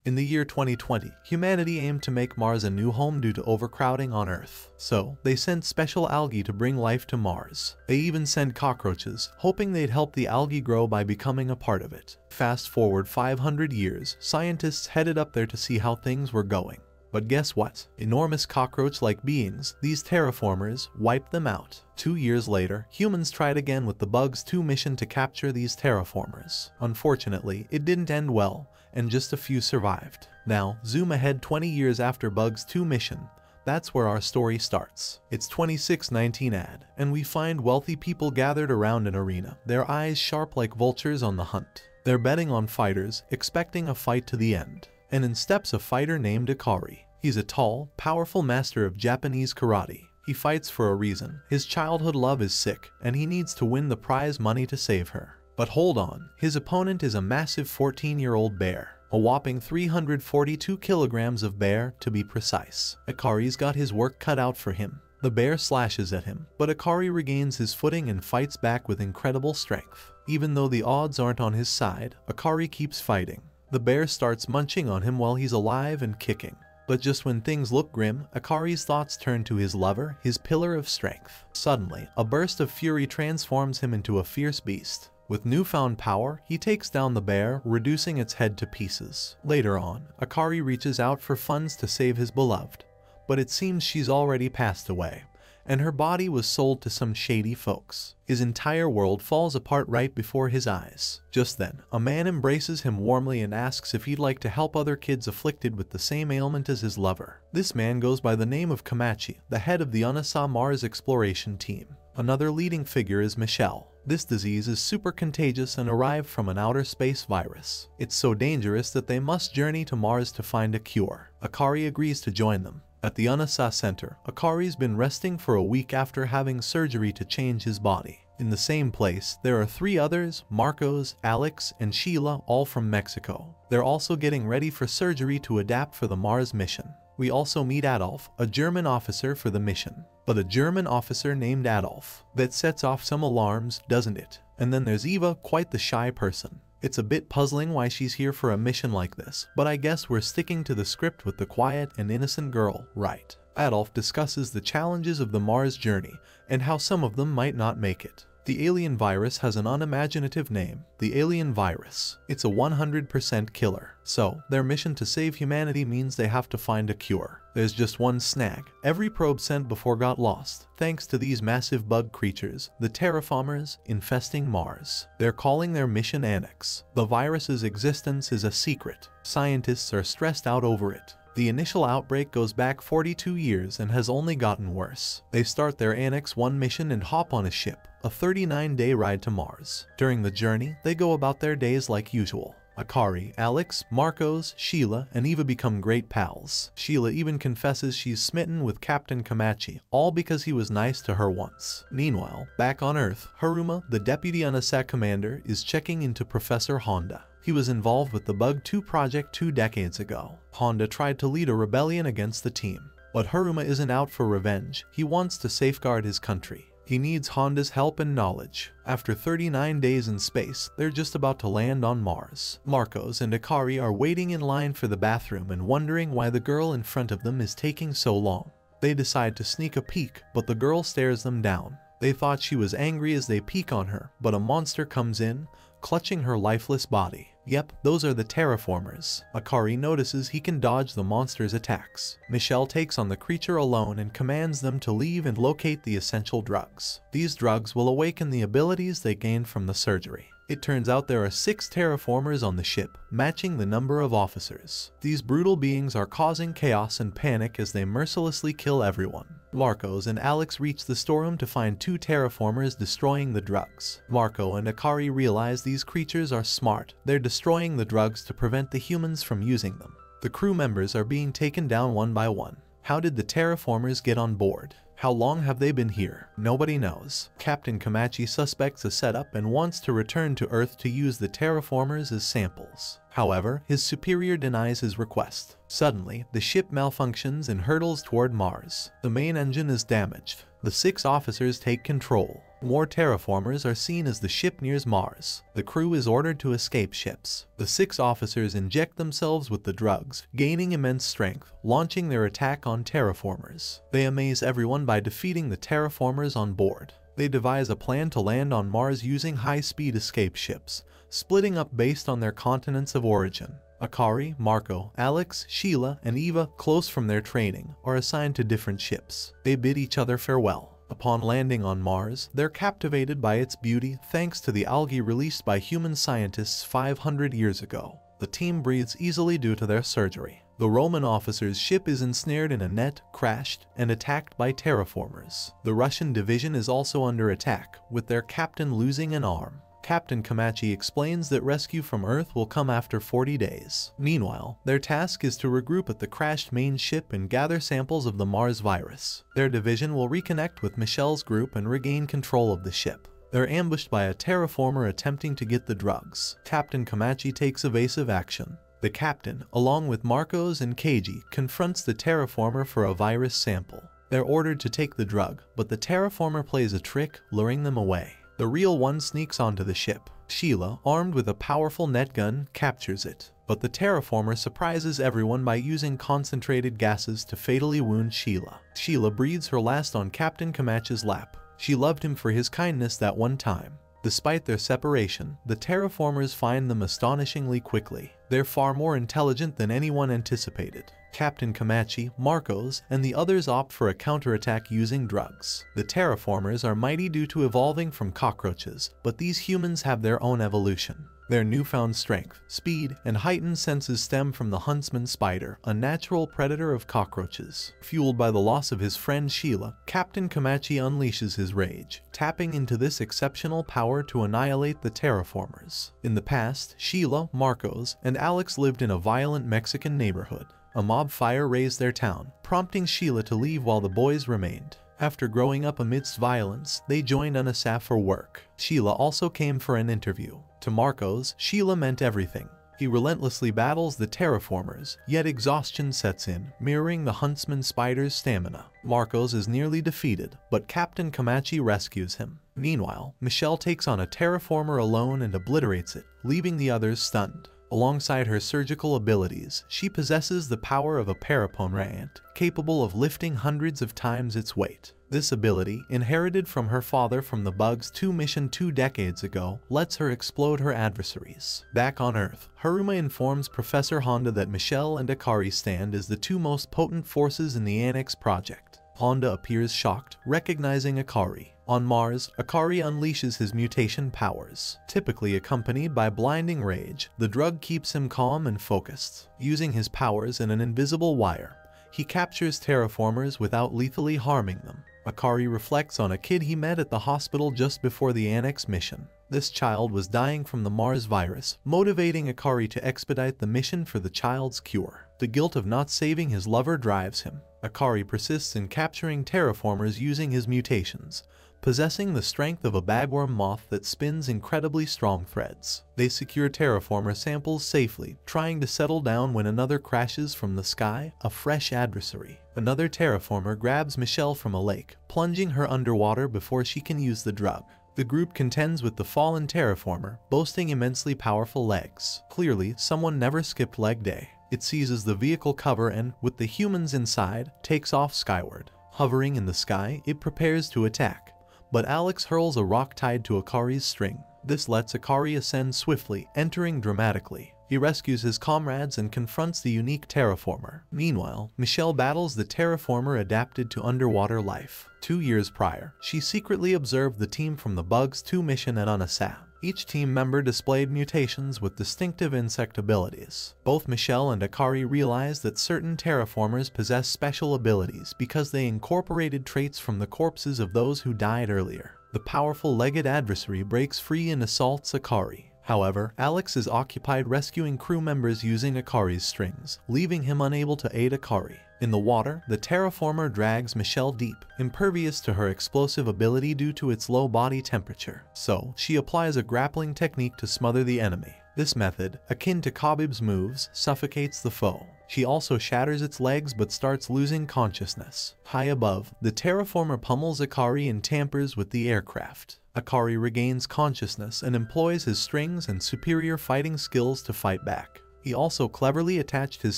In the year 2020, humanity aimed to make Mars a new home due to overcrowding on Earth. So, they sent special algae to bring life to Mars. They even sent cockroaches, hoping they'd help the algae grow by becoming a part of it. Fast forward 500 years, scientists headed up there to see how things were going. But guess what? Enormous cockroach-like beings, these terraformers, wiped them out. 2 years later, humans tried again with the Bugs-2 mission to capture these terraformers. Unfortunately, it didn't end well, and just a few survived. Now, zoom ahead 20 years after Bugs-2 mission. That's where our story starts. It's 2619 AD, and we find wealthy people gathered around an arena, their eyes sharp like vultures on the hunt. They're betting on fighters, expecting a fight to the end. And in steps a fighter named Ikari. He's a tall, powerful master of Japanese karate. He fights for a reason. His childhood love is sick, and he needs to win the prize money to save her. But hold on, his opponent is a massive 14-year-old bear. A whopping 342 kilograms of bear, to be precise. Ikari's got his work cut out for him. The bear slashes at him, but Ikari regains his footing and fights back with incredible strength. Even though the odds aren't on his side, Ikari keeps fighting. The bear starts munching on him while he's alive and kicking. But just when things look grim, Ikari's thoughts turn to his lover, his pillar of strength. Suddenly, a burst of fury transforms him into a fierce beast. With newfound power, he takes down the bear, reducing its head to pieces. Later on, Ikari reaches out for funds to save his beloved. But it seems she's already passed away, and her body was sold to some shady folks. His entire world falls apart right before his eyes. Just then, a man embraces him warmly and asks if he'd like to help other kids afflicted with the same ailment as his lover. This man goes by the name of Kamachi, the head of the NASA Mars exploration team. Another leading figure is Michelle. This disease is super contagious and arrived from an outer space virus. It's so dangerous that they must journey to Mars to find a cure. Ikari agrees to join them. At the NASA Center, Ikari's been resting for a week after having surgery to change his body. In the same place, there are 3 others, Marcos, Alex, and Sheila, all from Mexico. They're also getting ready for surgery to adapt for the Mars mission. We also meet Adolf, a German officer for the mission. But a German officer named Adolf. That sets off some alarms, doesn't it? And then there's Eva, quite the shy person. It's a bit puzzling why she's here for a mission like this, but I guess we're sticking to the script with the quiet and innocent girl, right? Adolf discusses the challenges of the Mars journey, and how some of them might not make it. The alien virus has an unimaginative name, the alien virus. It's a 100% killer. So, their mission to save humanity means they have to find a cure. There's just one snag. Every probe sent before got lost, thanks to these massive bug creatures, the Terraformars, infesting Mars. They're calling their mission Annex. The virus's existence is a secret. Scientists are stressed out over it. The initial outbreak goes back 42 years and has only gotten worse. They start their Annex 1 mission and hop on a ship, a 39-day ride to Mars. During the journey, they go about their days like usual. Ikari, Alex, Marcos, Sheila, and Eva become great pals. Sheila even confesses she's smitten with Captain Kamachi, all because he was nice to her once. Meanwhile, back on Earth, Haruma, the deputy UNISAC commander, is checking into Professor Honda. He was involved with the Bug-2 project 2 decades ago. Honda tried to lead a rebellion against the team. But Haruma isn't out for revenge, he wants to safeguard his country. He needs Honda's help and knowledge. After 39 days in space, they're just about to land on Mars. Marcos and Ikari are waiting in line for the bathroom and wondering why the girl in front of them is taking so long. They decide to sneak a peek, but the girl stares them down. They thought she was angry as they peek on her, but a monster comes in, clutching her lifeless body. Yep, those are the Terraformars. Ikari notices he can dodge the monster's attacks. Michelle takes on the creature alone and commands them to leave and locate the essential drugs. These drugs will awaken the abilities they gained from the surgery. It turns out there are 6 Terraformars on the ship, matching the number of officers. These brutal beings are causing chaos and panic as they mercilessly kill everyone. Marcos and Alex reach the storeroom to find 2 Terraformars destroying the drugs. Marco and Ikari realize these creatures are smart. They're destroying the drugs to prevent the humans from using them. The crew members are being taken down one by one. How did the Terraformars get on board? How long have they been here? Nobody knows. Captain Kamachi suspects a setup and wants to return to Earth to use the Terraformars as samples. However, his superior denies his request. Suddenly, the ship malfunctions and hurtles toward Mars. The main engine is damaged. The 6 officers take control. More terraformers are seen as the ship nears Mars. The crew is ordered to escape ships. The 6 officers inject themselves with the drugs, gaining immense strength, launching their attack on terraformers. They amaze everyone by defeating the terraformers on board. They devise a plan to land on Mars using high-speed escape ships, splitting up based on their continents of origin. Akari, Marco, Alex, Sheila, and Eva, close from their training, are assigned to different ships. They bid each other farewell. Upon landing on Mars, they're captivated by its beauty thanks to the algae released by human scientists 500 years ago. The team breathes easily due to their surgery. The Roman officer's ship is ensnared in a net, crashed, and attacked by terraformers. The Russian division is also under attack, with their captain losing an arm. Captain Komachi explains that rescue from Earth will come after 40 days. Meanwhile, their task is to regroup at the crashed main ship and gather samples of the Mars virus. Their division will reconnect with Michelle's group and regain control of the ship. They're ambushed by a terraformer attempting to get the drugs. Captain Komachi takes evasive action. The captain, along with Marcos and Keiji, confronts the terraformer for a virus sample. They're ordered to take the drug, but the terraformer plays a trick, luring them away. The real one sneaks onto the ship. Sheila, armed with a powerful net gun, captures it. But the terraformer surprises everyone by using concentrated gases to fatally wound Sheila. Sheila breathes her last on Captain Komachi's lap. She loved him for his kindness that one time. Despite their separation, the terraformers find them astonishingly quickly. They're far more intelligent than anyone anticipated. Captain Komachi, Marcos, and the others opt for a counterattack using drugs. The terraformers are mighty due to evolving from cockroaches, but these humans have their own evolution. Their newfound strength, speed, and heightened senses stem from the huntsman spider, a natural predator of cockroaches. Fueled by the loss of his friend Sheila, Captain Komachi unleashes his rage, tapping into this exceptional power to annihilate the terraformers. In the past, Sheila, Marcos, and Alex lived in a violent Mexican neighborhood. A mob fire razed their town, prompting Sheila to leave while the boys remained. After growing up amidst violence, they joined UNICEF for work. Sheila also came for an interview. To Marcos, Sheila meant everything. He relentlessly battles the terraformers, yet exhaustion sets in, mirroring the huntsman spider's stamina. Marcos is nearly defeated, but Captain Komachi rescues him. Meanwhile, Michelle takes on a terraformer alone and obliterates it, leaving the others stunned. Alongside her surgical abilities, she possesses the power of a paraponrant, capable of lifting hundreds of times its weight. This ability, inherited from her father from the Bugs 2 mission 2 decades ago, lets her explode her adversaries. Back on Earth, Haruma informs Professor Honda that Michelle and Akari stand as the 2 most potent forces in the Annex project. Honda appears shocked, recognizing Akari. On Mars, Akari unleashes his mutation powers. Typically accompanied by blinding rage, the drug keeps him calm and focused. Using his powers and an invisible wire, he captures terraformers without lethally harming them. Akari reflects on a kid he met at the hospital just before the Annex mission. This child was dying from the Mars virus, motivating Akari to expedite the mission for the child's cure. The guilt of not saving his lover drives him. Akari persists in capturing terraformers using his mutations, possessing the strength of a bagworm moth that spins incredibly strong threads. They secure terraformer samples safely, trying to settle down when another crashes from the sky, a fresh adversary. Another terraformer grabs Michelle from a lake, plunging her underwater before she can use the drug. The group contends with the fallen terraformer, boasting immensely powerful legs. Clearly, someone never skipped leg day. It seizes the vehicle cover and, with the humans inside, takes off skyward. Hovering in the sky, it prepares to attack. But Alex hurls a rock tied to Akari's string. This lets Akari ascend swiftly, entering dramatically. He rescues his comrades and confronts the unique terraformer. Meanwhile, Michelle battles the terraformer adapted to underwater life. 2 years prior, she secretly observed the team from the Bugs 2 mission at UNICEF. Each team member displayed mutations with distinctive insect abilities. Both Michelle and Akari realized that certain terraformers possess special abilities because they incorporated traits from the corpses of those who died earlier. The powerful legged adversary breaks free and assaults Akari. However, Alex is occupied rescuing crew members using Akari's strings, leaving him unable to aid Akari. In the water, the terraformer drags Michelle deep, impervious to her explosive ability due to its low body temperature. So, she applies a grappling technique to smother the enemy. This method, akin to Khabib's moves, suffocates the foe. She also shatters its legs but starts losing consciousness. High above, the terraformer pummels Akari and tampers with the aircraft. Akari regains consciousness and employs his strings and superior fighting skills to fight back. He also cleverly attached his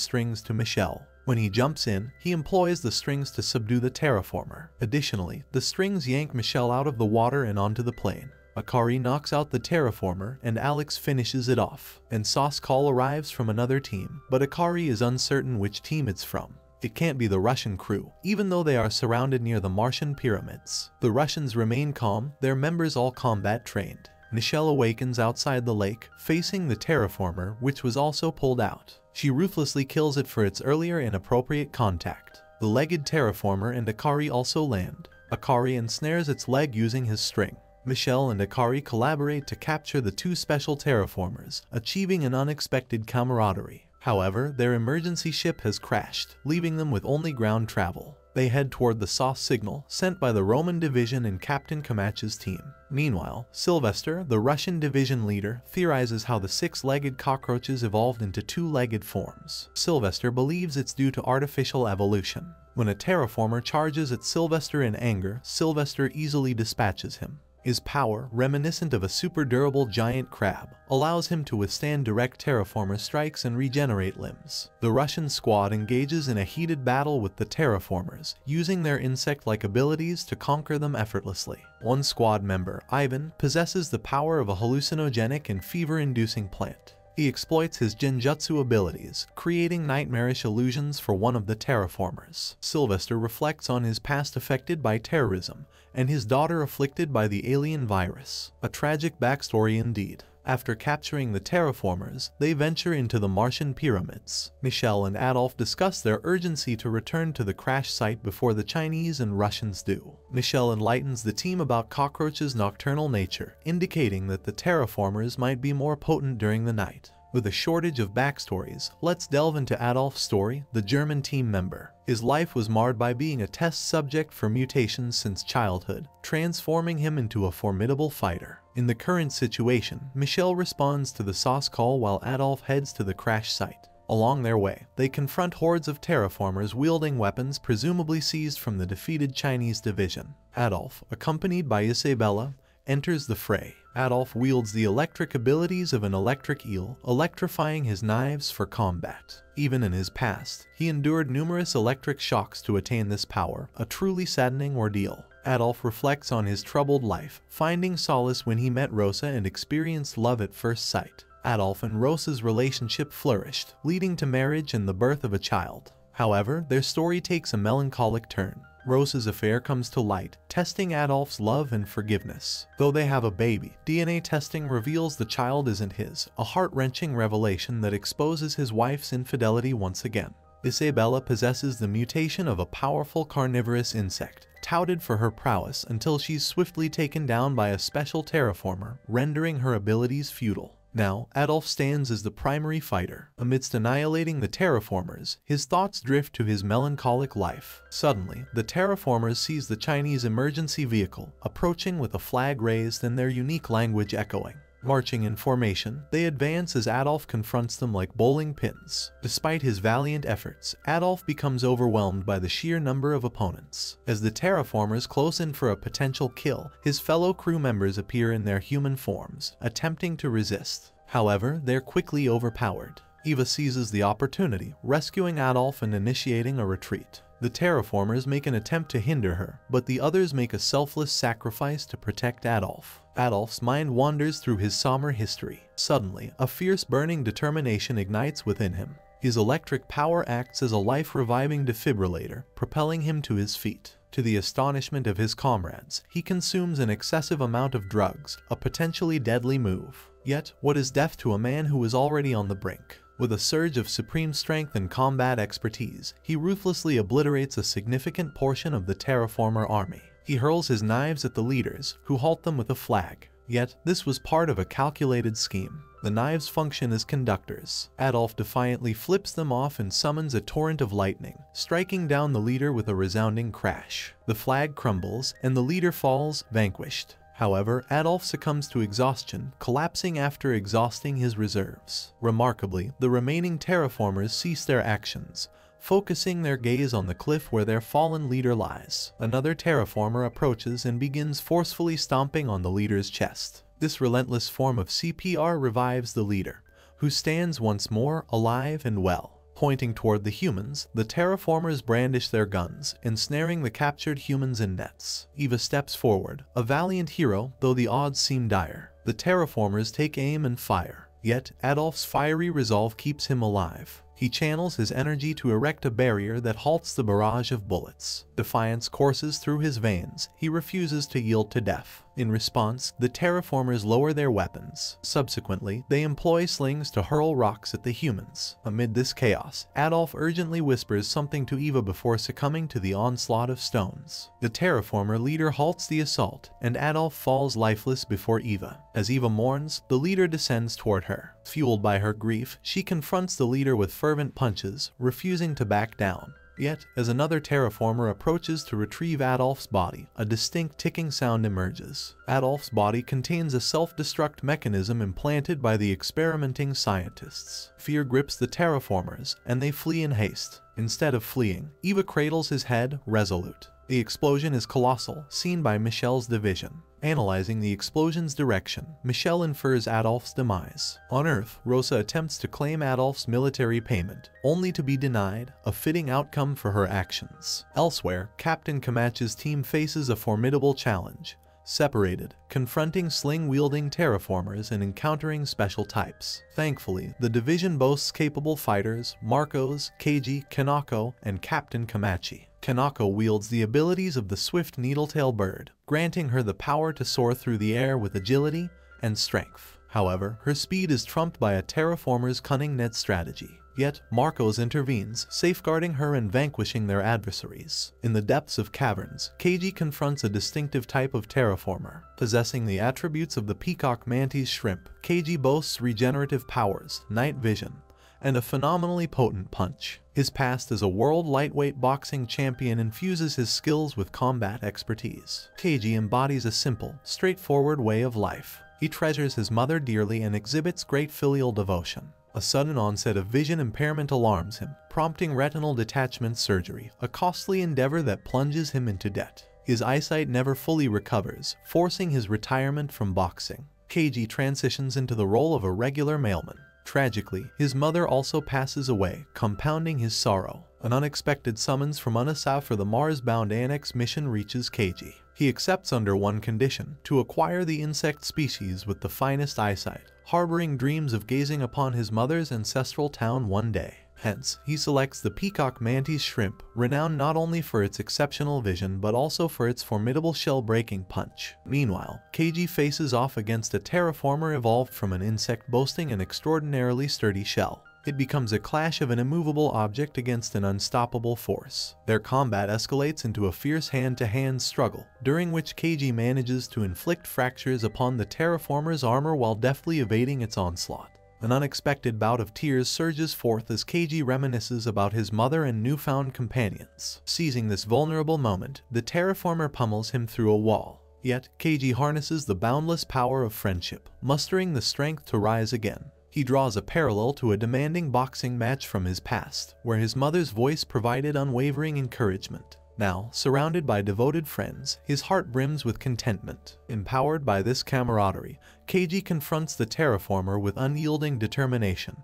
strings to Michelle. When he jumps in, he employs the strings to subdue the terraformer. Additionally, the strings yank Michelle out of the water and onto the plane. Akari knocks out the terraformer and Alex finishes it off. And Sauce Call arrives from another team, but Akari is uncertain which team it's from. It can't be the Russian crew, even though they are surrounded near the Martian pyramids. The Russians remain calm, their members all combat trained. Michelle awakens outside the lake, facing the terraformer, which was also pulled out. She ruthlessly kills it for its earlier inappropriate contact. The legged terraformer and Akari also land. Akari ensnares its leg using his string. Michelle and Akari collaborate to capture the two special terraformers, achieving an unexpected camaraderie. However, their emergency ship has crashed, leaving them with only ground travel. They head toward the sauce signal sent by the Roman division and Captain Kamach's team. Meanwhile, Sylvester, the Russian division leader, theorizes how the six-legged cockroaches evolved into two-legged forms. Sylvester believes it's due to artificial evolution. When a terraformer charges at Sylvester in anger, Sylvester easily dispatches him. His power, reminiscent of a super-durable giant crab, allows him to withstand direct terraformer strikes and regenerate limbs. The Russian squad engages in a heated battle with the terraformers, using their insect-like abilities to conquer them effortlessly. One squad member, Ivan, possesses the power of a hallucinogenic and fever-inducing plant. He exploits his genjutsu abilities, creating nightmarish illusions for one of the terraformers. Sylvester reflects on his past affected by terrorism, and his daughter afflicted by the alien virus. A tragic backstory indeed. After capturing the terraformers, they venture into the Martian pyramids. Michelle and Adolf discuss their urgency to return to the crash site before the Chinese and Russians do. Michelle enlightens the team about Cockroach's nocturnal nature, indicating that the terraformers might be more potent during the night. With a shortage of backstories, let's delve into Adolf's story, the German team member. His life was marred by being a test subject for mutations since childhood, transforming him into a formidable fighter. In the current situation, Michelle responds to the sauce call while Adolf heads to the crash site. Along their way, they confront hordes of terraformers wielding weapons presumably seized from the defeated Chinese division. Adolf, accompanied by Isabella, enters the fray. Adolf wields the electric abilities of an electric eel, electrifying his knives for combat. Even in his past, he endured numerous electric shocks to attain this power, a truly saddening ordeal. Adolf reflects on his troubled life, finding solace when he met Rosa and experienced love at first sight. Adolf and Rosa's relationship flourished, leading to marriage and the birth of a child. However, their story takes a melancholic turn. Rosa's affair comes to light, testing Adolf's love and forgiveness. Though they have a baby, DNA testing reveals the child isn't his, a heart-wrenching revelation that exposes his wife's infidelity once again. Isabella possesses the mutation of a powerful carnivorous insect, touted for her prowess until she's swiftly taken down by a special terraformer, rendering her abilities futile. Now, Adolf stands as the primary fighter. Amidst annihilating the terraformers, his thoughts drift to his melancholic life. Suddenly, the terraformers seize the Chinese emergency vehicle, approaching with a flag raised and their unique language echoing. Marching in formation, they advance as Adolf confronts them like bowling pins. Despite his valiant efforts, Adolf becomes overwhelmed by the sheer number of opponents. As the terraformers close in for a potential kill, his fellow crew members appear in their human forms, attempting to resist. However, they're quickly overpowered. Eva seizes the opportunity, rescuing Adolf and initiating a retreat. The terraformers make an attempt to hinder her, but the others make a selfless sacrifice to protect Adolf. Adolf's mind wanders through his somber history. Suddenly, a fierce burning determination ignites within him. His electric power acts as a life-reviving defibrillator, propelling him to his feet. To the astonishment of his comrades, he consumes an excessive amount of drugs, a potentially deadly move. Yet, what is death to a man who is already on the brink? With a surge of supreme strength and combat expertise, he ruthlessly obliterates a significant portion of the terraformer army. He hurls his knives at the leaders, who halt them with a flag. Yet, this was part of a calculated scheme. The knives function as conductors. Adolf defiantly flips them off and summons a torrent of lightning, striking down the leader with a resounding crash. The flag crumbles, and the leader falls, vanquished. However, Adolf succumbs to exhaustion, collapsing after exhausting his reserves. Remarkably, the remaining terraformers cease their actions, focusing their gaze on the cliff where their fallen leader lies. Another terraformer approaches and begins forcefully stomping on the leader's chest. This relentless form of CPR revives the leader, who stands once more alive and well. Pointing toward the humans, the terraformers brandish their guns, ensnaring the captured humans in nets. Eva steps forward, a valiant hero, though the odds seem dire. The terraformers take aim and fire, yet Adolf's fiery resolve keeps him alive. He channels his energy to erect a barrier that halts the barrage of bullets. Defiance courses through his veins. He refuses to yield to death. In response, the terraformers lower their weapons. Subsequently, they employ slings to hurl rocks at the humans. Amid this chaos, Adolf urgently whispers something to Eva before succumbing to the onslaught of stones. The terraformer leader halts the assault, and Adolf falls lifeless before Eva. As Eva mourns, the leader descends toward her. Fueled by her grief, she confronts the leader with fervent punches, refusing to back down. Yet, as another terraformer approaches to retrieve Adolf's body, a distinct ticking sound emerges. Adolf's body contains a self-destruct mechanism implanted by the experimenting scientists. Fear grips the terraformers, and they flee in haste. Instead of fleeing, Eva cradles his head, resolute. The explosion is colossal, seen by Michelle's division. Analyzing the explosion's direction, Michelle infers Adolf's demise. On Earth, Rosa attempts to claim Adolf's military payment, only to be denied, a fitting outcome for her actions. Elsewhere, Captain Camacha's team faces a formidable challenge. Separated, confronting sling-wielding terraformers and encountering special types. Thankfully, the division boasts capable fighters, Marcos, Keiji, Kanako, and Captain Camachi. Kanako wields the abilities of the swift needletail bird, granting her the power to soar through the air with agility and strength. However, her speed is trumped by a terraformer's cunning net strategy. Yet, Marcos intervenes, safeguarding her and vanquishing their adversaries. In the depths of caverns, Keiji confronts a distinctive type of terraformer. Possessing the attributes of the peacock mantis shrimp, Keiji boasts regenerative powers, night vision, and a phenomenally potent punch. His past as a world lightweight boxing champion infuses his skills with combat expertise. Keiji embodies a simple, straightforward way of life. He treasures his mother dearly and exhibits great filial devotion. A sudden onset of vision impairment alarms him, prompting retinal detachment surgery, a costly endeavor that plunges him into debt. His eyesight never fully recovers, forcing his retirement from boxing. Keiji transitions into the role of a regular mailman. Tragically, his mother also passes away, compounding his sorrow. An unexpected summons from UNISA for the Mars-bound Annex mission reaches Keiji. He accepts under one condition, to acquire the insect species with the finest eyesight, harboring dreams of gazing upon his mother's ancestral town one day. Hence, he selects the peacock mantis shrimp, renowned not only for its exceptional vision but also for its formidable shell-breaking punch. Meanwhile, Keiji faces off against a terraformer evolved from an insect boasting an extraordinarily sturdy shell. It becomes a clash of an immovable object against an unstoppable force. Their combat escalates into a fierce hand-to-hand struggle, during which Keiji manages to inflict fractures upon the terraformer's armor while deftly evading its onslaught. An unexpected bout of tears surges forth as Keiji reminisces about his mother and newfound companions. Seizing this vulnerable moment, the terraformer pummels him through a wall. Yet, Keiji harnesses the boundless power of friendship, mustering the strength to rise again. He draws a parallel to a demanding boxing match from his past, where his mother's voice provided unwavering encouragement. Now, surrounded by devoted friends, his heart brims with contentment. Empowered by this camaraderie, Keiji confronts the terraformer with unyielding determination,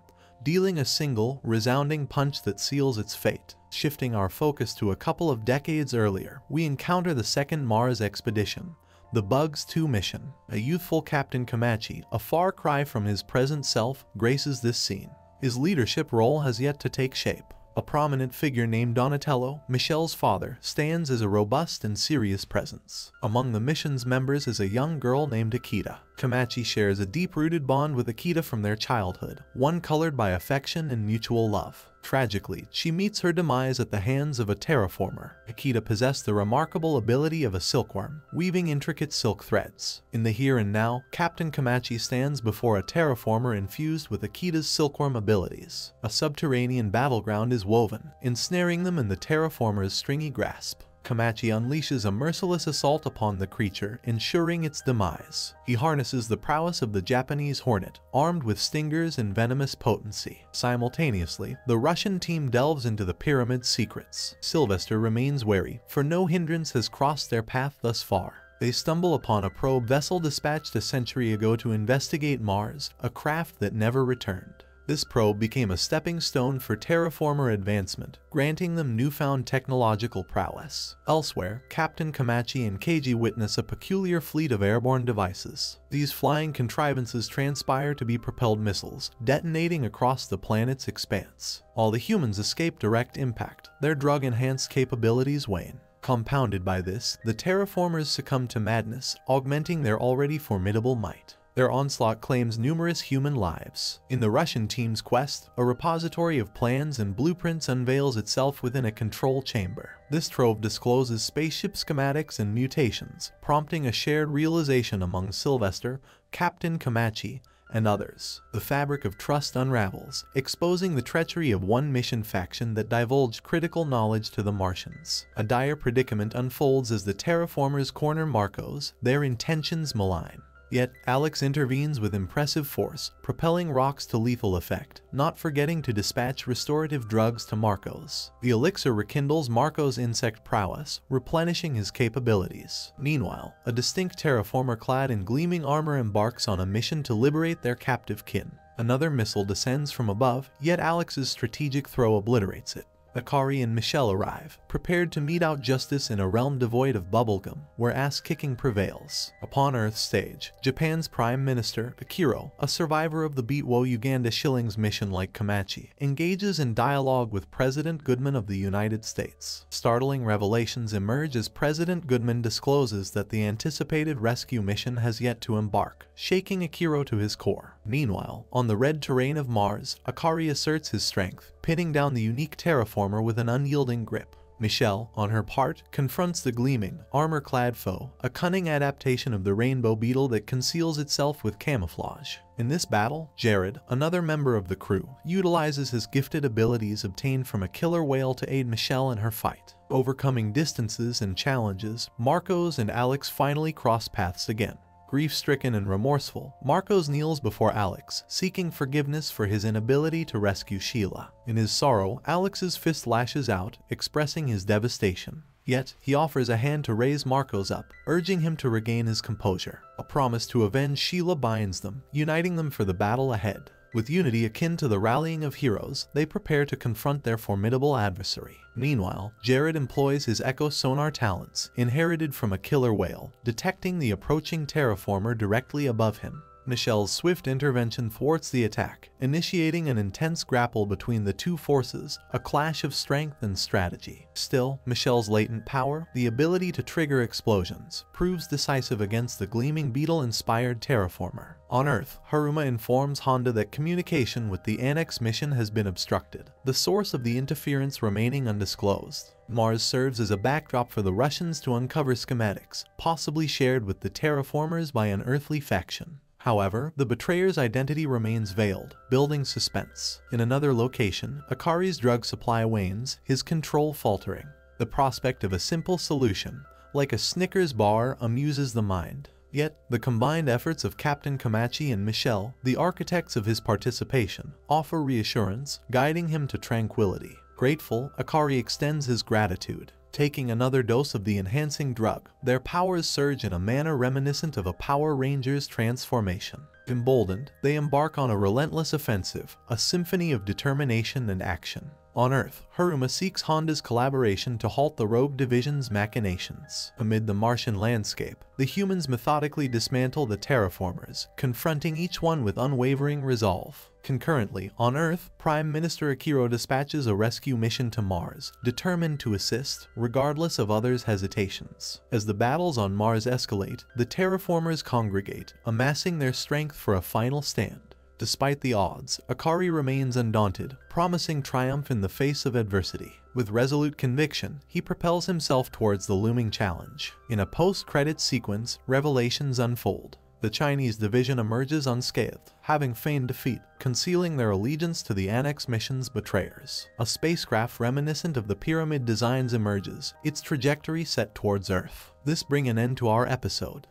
dealing a single, resounding punch that seals its fate. Shifting our focus to a couple of decades earlier, we encounter the second Mars expedition, the Bugs-2 mission. A youthful Captain Camachi, a far cry from his present self, graces this scene. His leadership role has yet to take shape. A prominent figure named Donatello, Michelle's father, stands as a robust and serious presence. Among the mission's members is a young girl named Akita. Camachi shares a deep-rooted bond with Akita from their childhood, one colored by affection and mutual love. Tragically, she meets her demise at the hands of a terraformer. Akita possessed the remarkable ability of a silkworm, weaving intricate silk threads. In the here and now, Captain Camachi stands before a terraformer infused with Akita's silkworm abilities. A subterranean battleground is woven, ensnaring them in the terraformer's stringy grasp. Komachi unleashes a merciless assault upon the creature, ensuring its demise. He harnesses the prowess of the Japanese Hornet, armed with stingers and venomous potency. Simultaneously, the Russian team delves into the pyramid's secrets. Sylvester remains wary, for no hindrance has crossed their path thus far. They stumble upon a probe vessel dispatched a century ago to investigate Mars, a craft that never returned. This probe became a stepping stone for terraformer advancement, granting them newfound technological prowess. Elsewhere, Captain Komachi and Keiji witness a peculiar fleet of airborne devices. These flying contrivances transpire to be propelled missiles, detonating across the planet's expanse. While the humans escape direct impact, their drug-enhanced capabilities wane. Compounded by this, the terraformers succumb to madness, augmenting their already formidable might. Their onslaught claims numerous human lives. In the Russian team's quest, a repository of plans and blueprints unveils itself within a control chamber. This trove discloses spaceship schematics and mutations, prompting a shared realization among Sylvester, Captain Komachi, and others. The fabric of trust unravels, exposing the treachery of one mission faction that divulged critical knowledge to the Martians. A dire predicament unfolds as the terraformers corner Marcos, their intentions malign. Yet, Alex intervenes with impressive force, propelling rocks to lethal effect, not forgetting to dispatch restorative drugs to Marcos. The elixir rekindles Marcos' insect prowess, replenishing his capabilities. Meanwhile, a distinct terraformer clad in gleaming armor embarks on a mission to liberate their captive kin. Another missile descends from above, yet Alex's strategic throw obliterates it. Akari and Michelle arrive, prepared to mete out justice in a realm devoid of bubblegum, where ass-kicking prevails. Upon Earth's stage, Japan's Prime Minister, Akiro, a survivor of the Beat Wo Uganda Shillings mission like Komachi, engages in dialogue with President Goodman of the United States. Startling revelations emerge as President Goodman discloses that the anticipated rescue mission has yet to embark, shaking Akiro to his core. Meanwhile, on the red terrain of Mars, Akari asserts his strength, pitting down the unique terraformer with an unyielding grip. Michelle, on her part, confronts the gleaming, armor-clad foe, a cunning adaptation of the rainbow beetle that conceals itself with camouflage. In this battle, Jared, another member of the crew, utilizes his gifted abilities obtained from a killer whale to aid Michelle in her fight. Overcoming distances and challenges, Marcos and Alex finally cross paths again. Grief-stricken and remorseful, Marcos kneels before Alex, seeking forgiveness for his inability to rescue Sheila. In his sorrow, Alex's fist lashes out, expressing his devastation. Yet, he offers a hand to raise Marcos up, urging him to regain his composure. A promise to avenge Sheila binds them, uniting them for the battle ahead. With unity akin to the rallying of heroes, they prepare to confront their formidable adversary. Meanwhile, Jared employs his echo sonar talents, inherited from a killer whale, detecting the approaching terraformer directly above him. Michelle's swift intervention thwarts the attack, initiating an intense grapple between the two forces, a clash of strength and strategy. Still, Michelle's latent power, the ability to trigger explosions, proves decisive against the gleaming beetle-inspired terraformer. On Earth, Haruma informs Honda that communication with the Annex mission has been obstructed, the source of the interference remaining undisclosed. Mars serves as a backdrop for the Russians to uncover schematics, possibly shared with the terraformers by an earthly faction. However, the betrayer's identity remains veiled, building suspense. In another location, Akari's drug supply wanes, his control faltering. The prospect of a simple solution, like a Snickers bar, amuses the mind. Yet, the combined efforts of Captain Komachi and Michelle, the architects of his participation, offer reassurance, guiding him to tranquility. Grateful, Akari extends his gratitude. Taking another dose of the enhancing drug, their powers surge in a manner reminiscent of a Power Rangers transformation. Emboldened, they embark on a relentless offensive, a symphony of determination and action. On Earth, Haruma seeks Honda's collaboration to halt the Rogue Division's machinations. Amid the Martian landscape, the humans methodically dismantle the terraformers, confronting each one with unwavering resolve. Concurrently, on Earth, Prime Minister Akiro dispatches a rescue mission to Mars, determined to assist, regardless of others' hesitations. As the battles on Mars escalate, the terraformers congregate, amassing their strength for a final stand. Despite the odds, Akari remains undaunted, promising triumph in the face of adversity. With resolute conviction, he propels himself towards the looming challenge. In a post-credits sequence, revelations unfold. The Chinese division emerges unscathed, having feigned defeat, concealing their allegiance to the Annex mission's betrayers. A spacecraft reminiscent of the pyramid designs emerges, its trajectory set towards Earth. This brings an end to our episode.